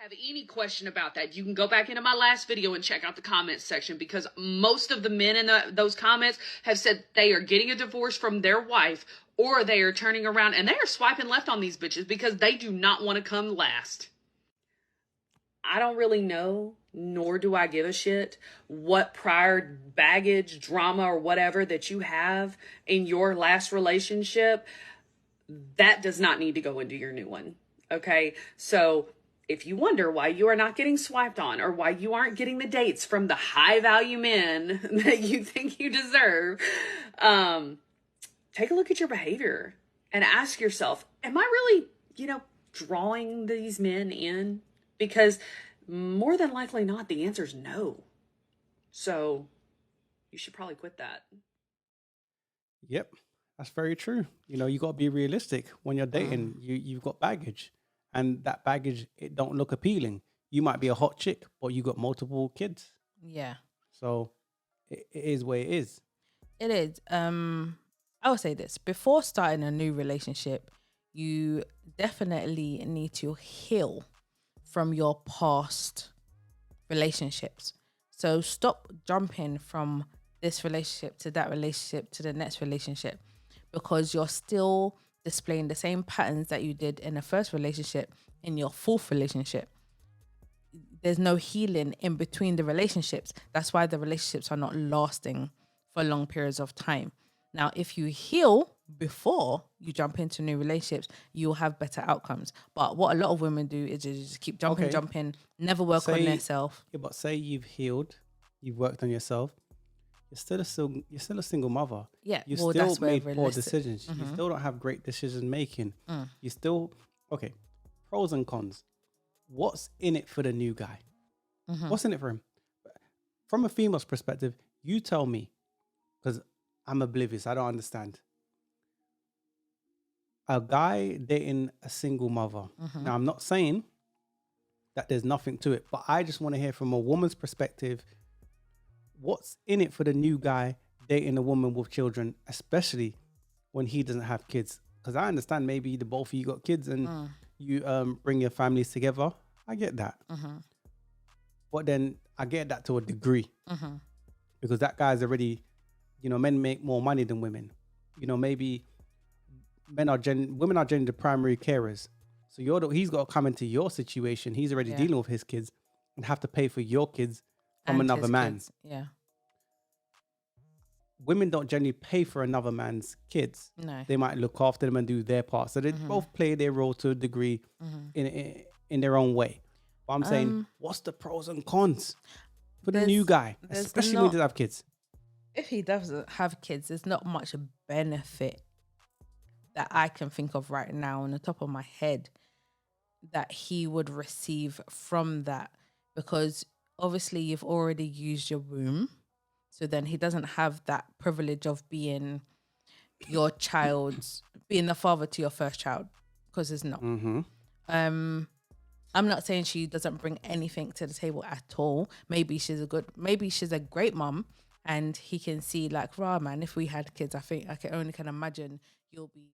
have any question about that, you can go back into my last video and check out the comments section, because most of the men in those comments have said they are getting a divorce from their wife, or they are turning around and they are swiping left on these bitches because they do not want to come last. I don't really know, nor do I give a shit what prior baggage, drama, or whatever that you have in your last relationship. That does not need to go into your new one. Okay? So if you wonder why you are not getting swiped on, or why you aren't getting the dates from the high value men that you think you deserve, take a look at your behavior and ask yourself, am I really, drawing these men in? Because more than likely not, the answer is no. So you should probably quit that. Yep, that's very true. You got to be realistic when you're dating. You've got baggage, and that baggage, it don't look appealing. You might be a hot chick, but you got multiple kids. Yeah. So it is what it is. It is. I would say this: before starting a new relationship, you definitely need to heal from your past relationships. So stop jumping from this relationship to that relationship to the next relationship, because you're still displaying the same patterns that you did in the first relationship in your fourth relationship. There's no healing in between the relationships. That's why the relationships are not lasting for long periods of time. Now, if you heal before you jump into new relationships, you'll have better outcomes. But what a lot of women do is just keep jumping, never work on themselves. Yeah, but say you've healed, you've worked on yourself, you're still a single mother. Yeah, you still made poor decisions. You still don't have great decision making. You still pros and cons. What's in it for the new guy? What's in it for him? From a female's perspective, you tell me, because I'm oblivious. I don't understand. A guy dating a single mother. Now, I'm not saying that there's nothing to it, but I just want to hear from a woman's perspective, what's in it for the new guy dating a woman with children, especially when he doesn't have kids? Because I understand maybe the both of you got kids and you bring your families together. I get that. But then I get that to a degree. Because that guy's already, men make more money than women. Maybe women are generally the primary carers. So he's got to come into your situation. He's already dealing with his kids and have to pay for your kids from another man. Yeah. Women don't generally pay for another man's kids. No. They might look after them and do their part. So they both play their role to a degree in their own way. But I'm saying, what's the pros and cons for the new guy, especially when he doesn't have kids? If he doesn't have kids, there's not much benefit that I can think of right now on the top of my head that he would receive from that, because obviously you've already used your womb. So then he doesn't have that privilege of being your child's, being the father to your first child, because it's not. I'm not saying she doesn't bring anything to the table at all. Maybe she's a great mom, and he can see like, rah man, if we had kids, I think I can only imagine you'll be